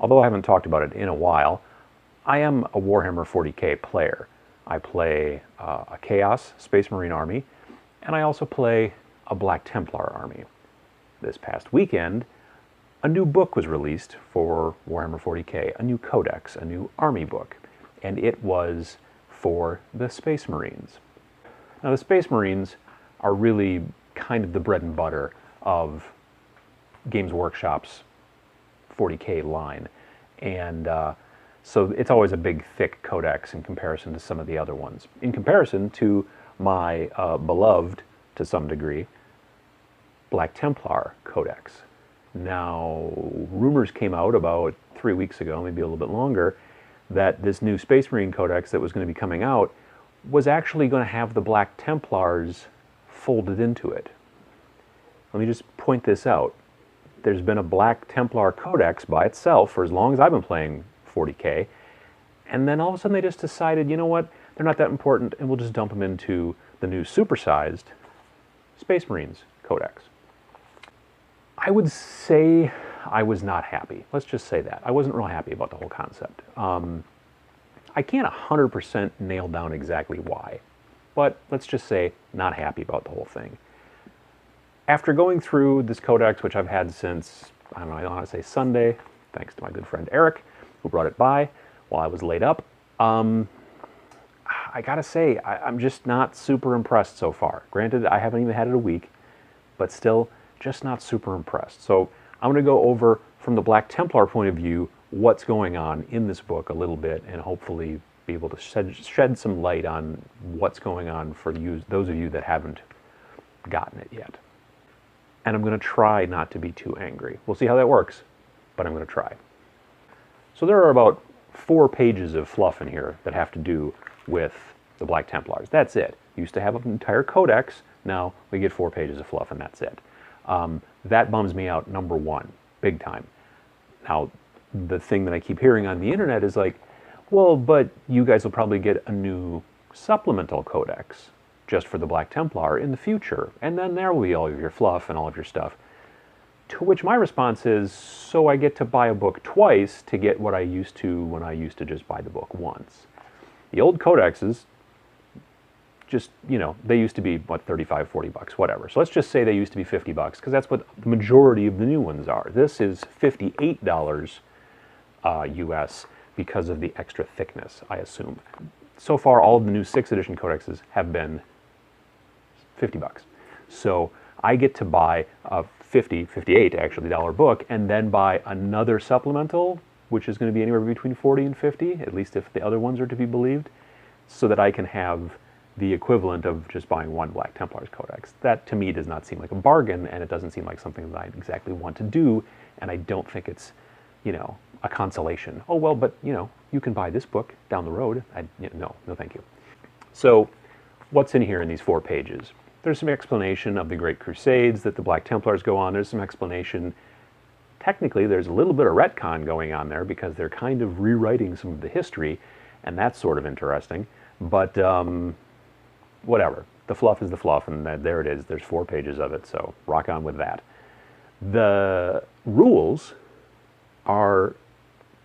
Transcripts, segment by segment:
although I haven't talked about it in a while, I am a Warhammer 40k player. I play a Chaos Space Marine army, and I also play a Black Templar army. This past weekend, a new book was released for Warhammer 40k, a new Codex, a new army book, and it was for the Space Marines. Now, the Space Marines are really kind of the bread and butter of Games Workshop's 40k line, and so it's always a big, thick codex in comparison to some of the other ones. In comparison to my beloved, to some degree, Black Templar Codex. Now, rumors came out about 3 weeks ago, maybe a little bit longer, that this new Space Marine Codex that was going to be coming out was actually going to have the Black Templars folded into it. Let me just point this out. There's been a Black Templar Codex by itself for as long as I've been playing 40k, and then all of a sudden they just decided, you know what, they're not that important, and we'll just dump them into the new supersized Space Marines Codex. I would say I was not happy. Let's just say that. I wasn't real happy about the whole concept. I can't 100% nail down exactly why, but let's just say not happy about the whole thing. After going through this codex, which I've had since, I don't know, I don't want to say Sunday, thanks to my good friend Eric, who brought it by while I was laid up, I gotta say, I'm just not super impressed so far. Granted, I haven't even had it a week, but still just not super impressed. So I'm gonna go over, from the Black Templar point of view, what's going on in this book a little bit, and hopefully be able to shed some light on what's going on for those of you that haven't gotten it yet. And I'm going to try not to be too angry. We'll see how that works, but I'm going to try. So there are about 4 pages of fluff in here that have to do with the Black Templars. That's it. Used to have an entire codex. Now we get 4 pages of fluff, and that's it. That bums me out, number one, big time. Now, the thing that I keep hearing on the internet is like, well, but you guys will probably get a new supplemental codex just for the Black Templar in the future, and then there will be all of your fluff and all of your stuff. To which my response is, so I get to buy a book twice to get what I used to when I used to just buy the book once. The old codexes, just, you know, they used to be, what, 35, 40 bucks, whatever. So let's just say they used to be 50 bucks, because that's what the majority of the new ones are. This is $58 US because of the extra thickness, I assume. So far, all of the new 6th edition codexes have been 50 bucks. So I get to buy a $58 actually dollar book, and then buy another supplemental, which is going to be anywhere between 40 and 50, at least if the other ones are to be believed, so that I can have the equivalent of just buying one Black Templars Codex. That to me does not seem like a bargain, and it doesn't seem like something that I exactly want to do, and I don't think it's, you know, a consolation. Oh, well, but, you know, you can buy this book down the road. No, thank you. So what's in here in these 4 pages? There's some explanation of the Great Crusades that the Black Templars go on. There's some explanation. Technically, there's a little bit of retcon going on there because they're kind of rewriting some of the history, and that's sort of interesting. But whatever. The fluff is the fluff, and there it is. There's 4 pages of it, so rock on with that. The rules are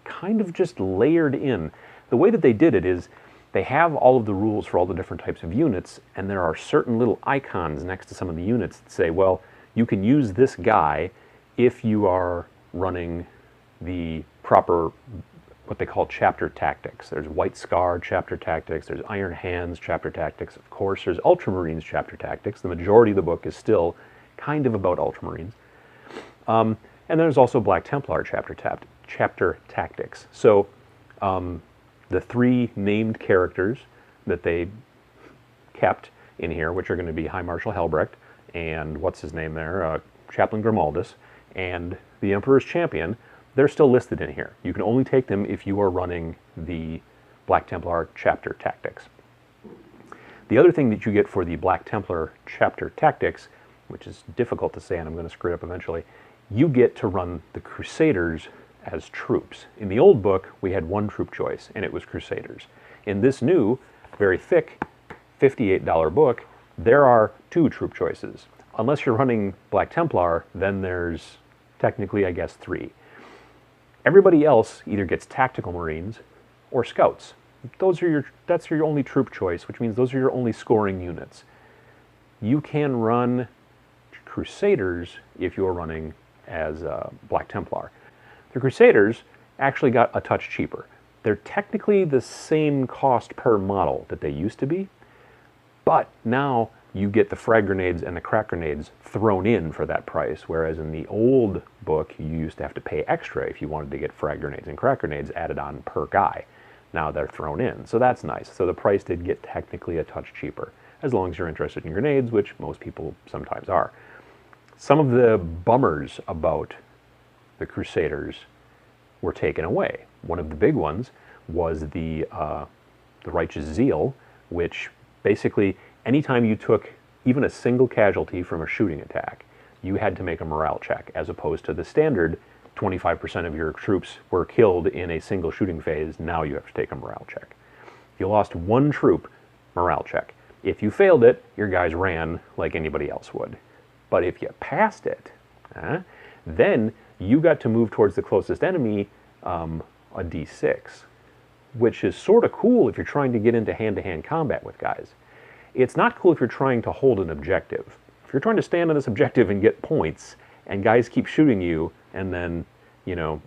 kind of just layered in. The way that they did it is they have all of the rules for all the different types of units, and there are certain little icons next to some of the units that say, well, you can use this guy if you are running the proper, what they call chapter tactics. There's White Scar chapter tactics, there's Iron Hands chapter tactics, of course there's Ultramarines chapter tactics. The majority of the book is still kind of about Ultramarines. And there's also Black Templar chapter tactics. So the 3 named characters that they kept in here, which are going to be High Marshal Helbrecht and what's his name there, Chaplain Grimaldus, and the Emperor's Champion, they're still listed in here. You can only take them if you are running the Black Templar chapter tactics. The other thing that you get for the Black Templar chapter tactics, which is difficult to say and I'm going to screw it up eventually, you get to run the Crusaders as troops. In the old book, we had 1 troop choice, and it was Crusaders. In this new, very thick, $58 book, there are 2 troop choices. Unless you're running Black Templar, then there's technically, I guess, 3. Everybody else either gets tactical Marines or scouts. That's your only troop choice, which means those are your only scoring units. You can run Crusaders if you're running as Black Templar. The Crusaders actually got a touch cheaper. They're technically the same cost per model that they used to be, but now you get the frag grenades and the crack grenades thrown in for that price, whereas in the old book you used to have to pay extra if you wanted to get frag grenades and crack grenades added on per guy. Now they're thrown in, so that's nice. So the price did get technically a touch cheaper, as long as you're interested in grenades, which most people sometimes are. Some of the bummers about the Crusaders were taken away. One of the big ones was the Righteous Zeal, which basically anytime you took even a single casualty from a shooting attack, you had to make a morale check, as opposed to the standard 25% of your troops were killed in a single shooting phase. Now you have to take a morale check. If you lost one troop, morale check. If you failed it, your guys ran like anybody else would. But if you passed it, then you got to move towards the closest enemy a D6, which is sort of cool if you're trying to get into hand-to-hand combat with guys. It's not cool if you're trying to hold an objective. If you're trying to stand on this objective and get points, and guys keep shooting you, and then, you know,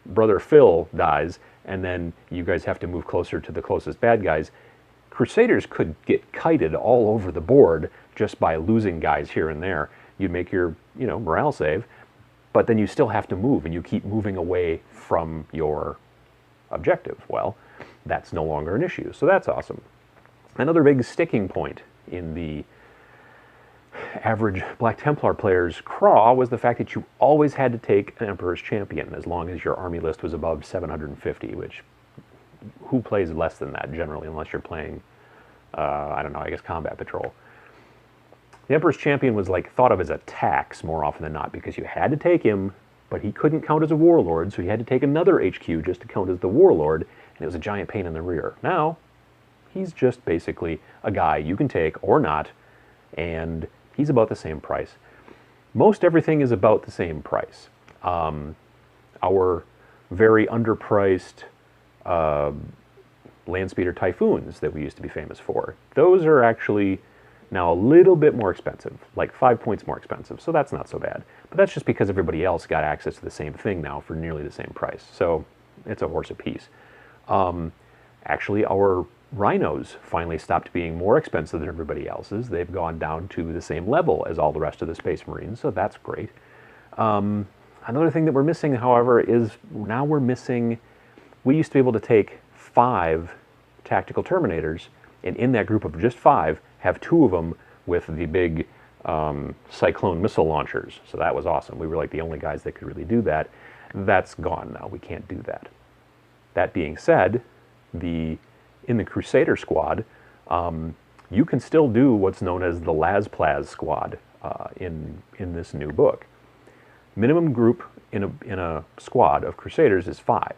Brother Phil dies, and then you guys have to move closer to the closest bad guys, Crusaders could get kited all over the board just by losing guys here and there. You'd make your, you know, morale save, but then you still have to move, and you keep moving away from your objective. Well, that's no longer an issue, so that's awesome. Another big sticking point in the average Black Templar player's craw was the fact that you always had to take an Emperor's Champion as long as your army list was above 750, which who plays less than that generally, unless you're playing, I don't know, I guess Combat Patrol. The Emperor's Champion was like thought of as a tax more often than not, because you had to take him, but he couldn't count as a warlord, so you had to take another HQ just to count as the warlord, and it was a giant pain in the rear. Now, he's just basically a guy you can take or not, and he's about the same price. Most everything is about the same price. Our very underpriced Landspeeder Typhoons that we used to be famous for, those are actually now a little bit more expensive, like 5 points more expensive, so that's not so bad. But that's just because everybody else got access to the same thing now for nearly the same price, so it's a horse apiece. Actually, our Rhinos finally stopped being more expensive than everybody else's. They've gone down to the same level as all the rest of the Space Marines, so that's great. Another thing that we're missing, however, is now we're missing, we used to be able to take 5 tactical Terminators, and in that group of just 5, have 2 of them with the big Cyclone missile launchers. So that was awesome. We were like the only guys that could really do that. That's gone now. We can't do that. That being said, in the Crusader squad, you can still do what's known as the Las-Plaz squad in this new book. Minimum group in a squad of Crusaders is 5.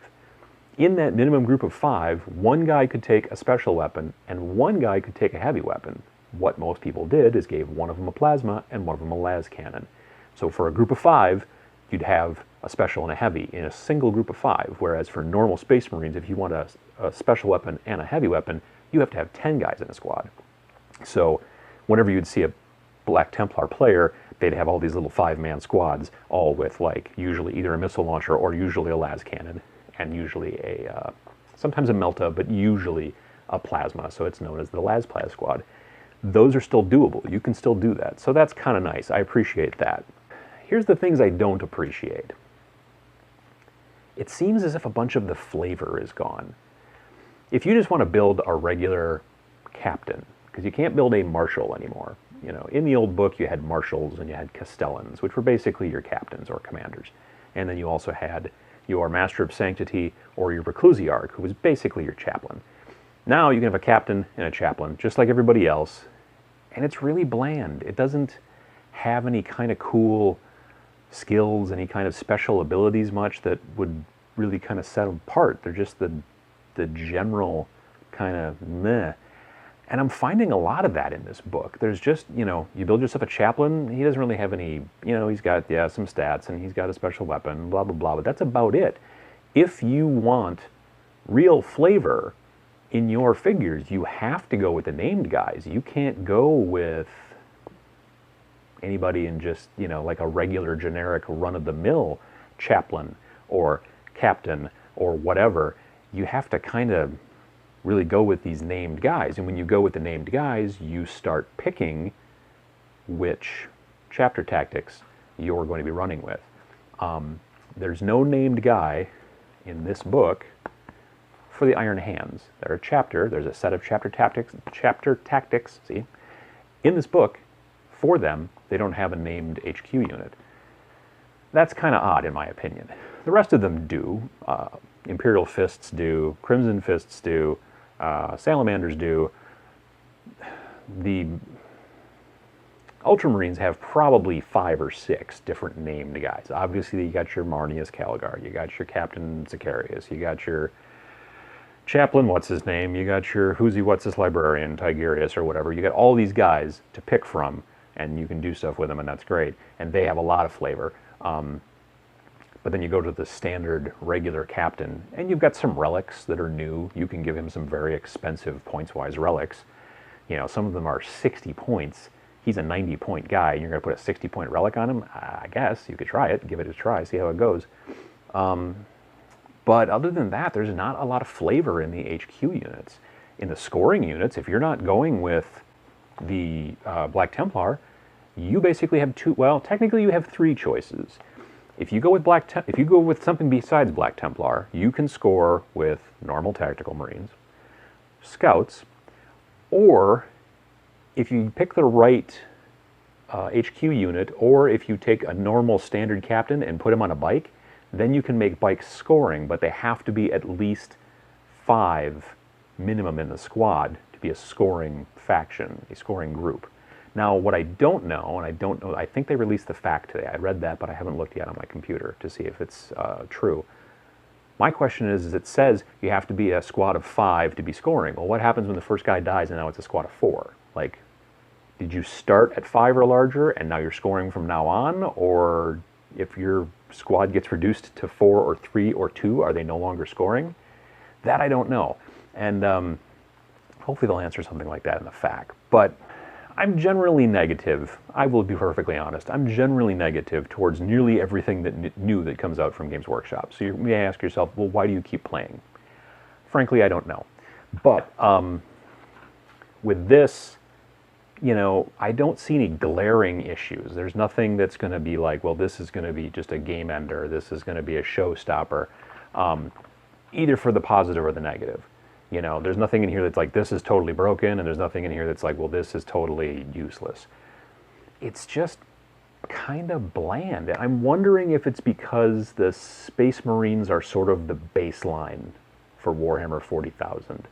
In that minimum group of 5, one guy could take a special weapon and one guy could take a heavy weapon. What most people did is gave one of them a plasma and one of them a las cannon. So for a group of 5, you'd have a special and a heavy in a single group of 5, whereas for normal Space Marines, if you want a special weapon and a heavy weapon, you have to have 10 guys in a squad. So whenever you'd see a Black Templar player, they'd have all these little 5-man squads, all with like usually either a missile launcher or usually a las cannon, and usually sometimes a Melta, but usually a plasma, so it's known as the Las-Plaz squad. Those are still doable. You can still do that, so that's kind of nice. I appreciate that. Here's the things I don't appreciate. It seems as if a bunch of the flavor is gone. If you just want to build a regular captain, because you can't build a marshal anymore. You know, in the old book you had marshals and you had castellans, which were basically your captains or commanders. And then you also had your Master of Sanctity or your Reclusiarch, who was basically your chaplain. Now you can have a captain and a chaplain, just like everybody else, and it's really bland. It doesn't have any kind of cool skills, any kind of special abilities much that would really kind of set them apart. They're just the general kind of meh. And I'm finding a lot of that in this book. There's just, you know, you build yourself a chaplain, he doesn't really have any, you know, he's got, yeah, some stats, and he's got a special weapon, blah, blah, blah, but that's about it. if you want real flavor in your figures, you have to go with the named guys. You can't go with anybody in just, you know, like a regular generic run-of-the-mill chaplain or captain or whatever. You have to kind of really go with these named guys. And when you go with the named guys, you start picking which chapter tactics you're going to be running with. There's no named guy in this book for the Iron Hands. They're a chapter. There's a set of chapter tactics. See, in this book, for them, they don't have a named HQ unit. That's kind of odd, in my opinion. The rest of them do. Imperial Fists do. Crimson Fists do. Salamanders do. The Ultramarines have probably 5 or 6 different named guys. Obviously, you got your Marnius Calgar, you got your Captain Zacharias, you got your Chaplain, what's his name, you got your what's his librarian, Tigurius or whatever. You got all these guys to pick from, and you can do stuff with them, and that's great. And they have a lot of flavor. But then you go to the standard regular captain, and you've got some relics that are new. You can give him some very expensive points-wise relics. You know, some of them are 60 points. He's a 90-point guy, and you're going to put a 60-point relic on him? I guess you could try it, give it a try, see how it goes. But other than that, there's not a lot of flavor in the HQ units. In the scoring units, if you're not going with the Black Templar, you basically have technically you have 3 choices. If you go with something besides Black Templar, you can score with normal tactical Marines, Scouts, or if you pick the right HQ unit, or if you take a normal standard captain and put him on a bike, then you can make bikes scoring, but they have to be at least 5 minimum in the squad to be a scoring faction, a scoring group. Now, what I don't know, I think they released the fact today. I read that, but I haven't looked yet on my computer to see if it's true. My question is, it says you have to be a squad of 5 to be scoring. Well, what happens when the first guy dies and now it's a squad of 4? Like, did you start at 5 or larger and now you're scoring from now on? Or if your squad gets reduced to 4 or 3 or 2, are they no longer scoring? That I don't know. And hopefully they'll answer something like that in the FAQ. But I'm generally negative. I will be perfectly honest. I'm generally negative towards nearly everything that new that comes out from Games Workshop. So you may ask yourself, well, why do you keep playing? Frankly, I don't know. But with this, you know, I don't see any glaring issues. There's nothing that's going to be like, well, this is going to be just a game ender. This is going to be a showstopper, either for the positive or the negative. You know, there's nothing in here that's like, this is totally broken, and there's nothing in here that's like, well, this is totally useless. It's just kind of bland. And I'm wondering if it's because the Space Marines are sort of the baseline for Warhammer 40,000,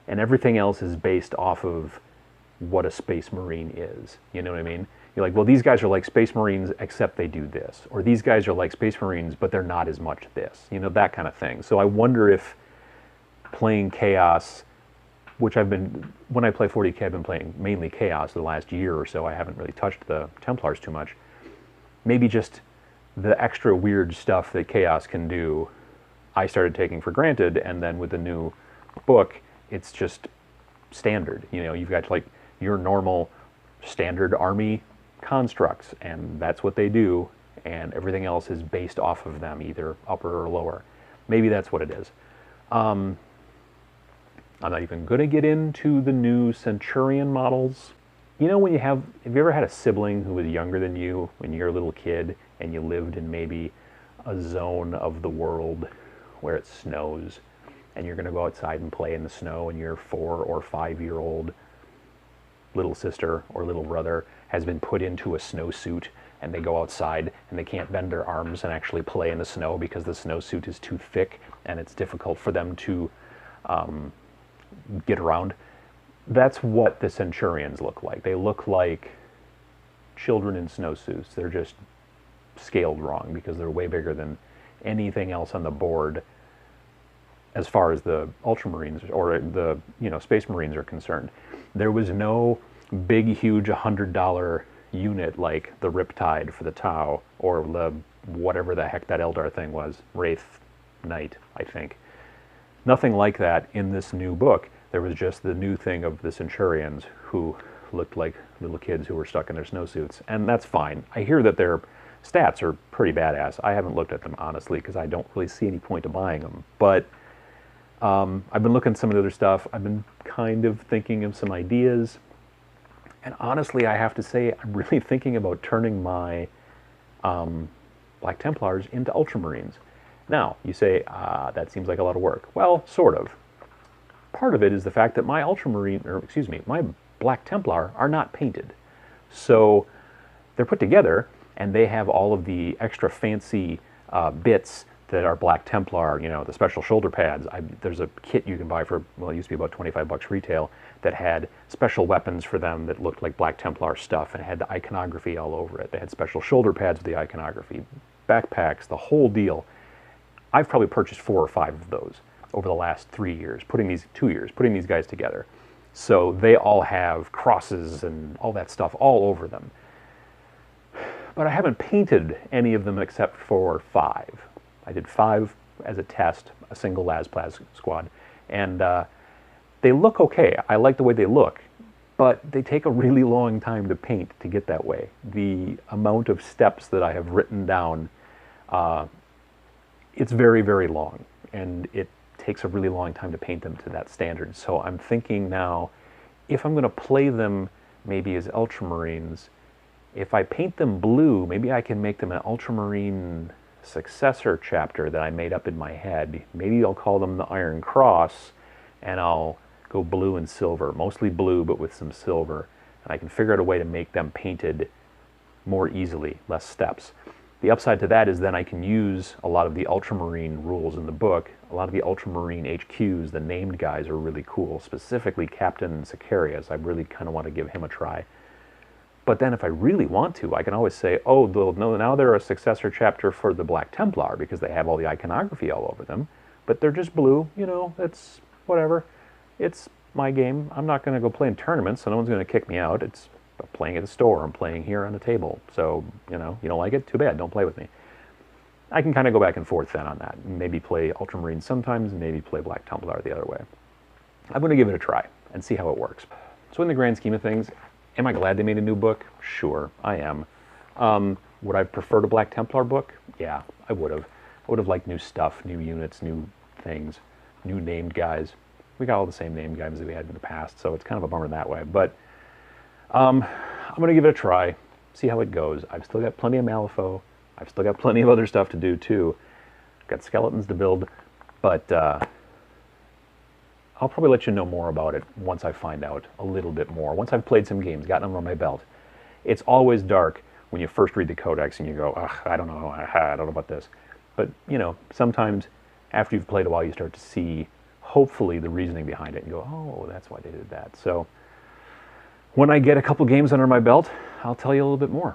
and everything else is based off of what a Space Marine is. You know what I mean? You're like, well, these guys are like Space Marines, except they do this. Or these guys are like Space Marines, but they're not as much this. You know, that kind of thing. So I wonder if playing Chaos, which when I play 40K, I've been playing mainly Chaos the last year or so. I haven't really touched the Templars too much. Maybe just the extra weird stuff that Chaos can do, I started taking for granted, and then with the new book, it's just standard. You know, you've got like your normal standard army constructs, and that's what they do, and everything else is based off of them, either upper or lower. Maybe that's what it is. I'm not even going to get into the new Centurion models. You know, have you ever had a sibling who was younger than you when you were a little kid and you lived in maybe a zone of the world where it snows, and you're going to go outside and play in the snow, and your 4 or 5-year-old little sister or little brother has been put into a snowsuit, and they go outside and they can't bend their arms and actually play in the snow because the snowsuit is too thick and it's difficult for them to get around. That's what the Centurions look like. They look like children in snowsuits. They're just scaled wrong because they're way bigger than anything else on the board as far as the Ultramarines or the Space Marines are concerned. There was no big, huge $100 unit like the Riptide for the Tau, or the whatever the heck that Eldar thing was, Wraith night, I think. Nothing like that in this new book. There was just the new thing of the Centurions who looked like little kids who were stuck in their snowsuits, and that's fine. I hear that their stats are pretty badass. I haven't looked at them, honestly, because I don't really see any point to buying them, but I've been looking at some of the other stuff. I've been kind of thinking of some ideas, and honestly, I have to say, I'm really thinking about turning my Black Templars into Ultramarines. Now, you say, that seems like a lot of work. Well, sort of. Part of it is the fact that my my Black Templar are not painted. So they're put together, and they have all of the extra fancy bits that are Black Templar, you know, the special shoulder pads. There's a kit you can buy for, well, it used to be about 25 bucks retail, that had special weapons for them that looked like Black Templar stuff, and had the iconography all over it. They had special shoulder pads with the iconography, backpacks, the whole deal. I've probably purchased 4 or 5 of those over the last 2 years, putting these guys together. So they all have crosses and all that stuff all over them. But I haven't painted any of them except for 5. I did 5 as a test, a single LazPlas squad, and they look okay. I like the way they look, but they take a really long time to paint to get that way. The amount of steps that I have written down, it's very, very long, and it takes a really long time to paint them to that standard. So I'm thinking now, if I'm going to play them maybe as Ultramarines, if I paint them blue, maybe I can make them an Ultramarine successor chapter that I made up in my head. Maybe I'll call them the Iron Cross, and I'll go blue and silver, mostly blue but with some silver, and I can figure out a way to make them painted more easily, less steps. The upside to that is then I can use a lot of the Ultramarine rules in the book. A lot of the Ultramarine HQs, the named guys, are really cool, specifically Captain Sicarius. I really kind of want to give him a try. But then if I really want to, I can always say, oh, no, now they're a successor chapter for the Black Templar because they have all the iconography all over them. But they're just blue, you know, it's whatever. It's my game. I'm not going to go play in tournaments, so no one's going to kick me out. It's playing at the store. I'm playing here on the table. So, you know, you don't like it? Too bad. Don't play with me. I can kind of go back and forth then on that. Maybe play Ultramarine sometimes, and maybe play Black Templar the other way. I'm going to give it a try and see how it works. So in the grand scheme of things, am I glad they made a new book? Sure, I am. Would I prefer a Black Templar book? Yeah, I would have. I would have liked new stuff, new units, new things, new named guys. We got all the same named guys that we had in the past, so it's kind of a bummer that way. But I'm going to give it a try, see how it goes. I've still got plenty of Malifaux. I've still got plenty of other stuff to do, too. I've got skeletons to build, but I'll probably let you know more about it once I find out a little bit more. Once I've played some games, gotten them on my belt. It's always dark when you first read the Codex and you go, ugh, I don't know about this. But, you know, sometimes after you've played a while, you start to see, hopefully, the reasoning behind it and go, oh, that's why they did that. So when I get a couple games under my belt, I'll tell you a little bit more.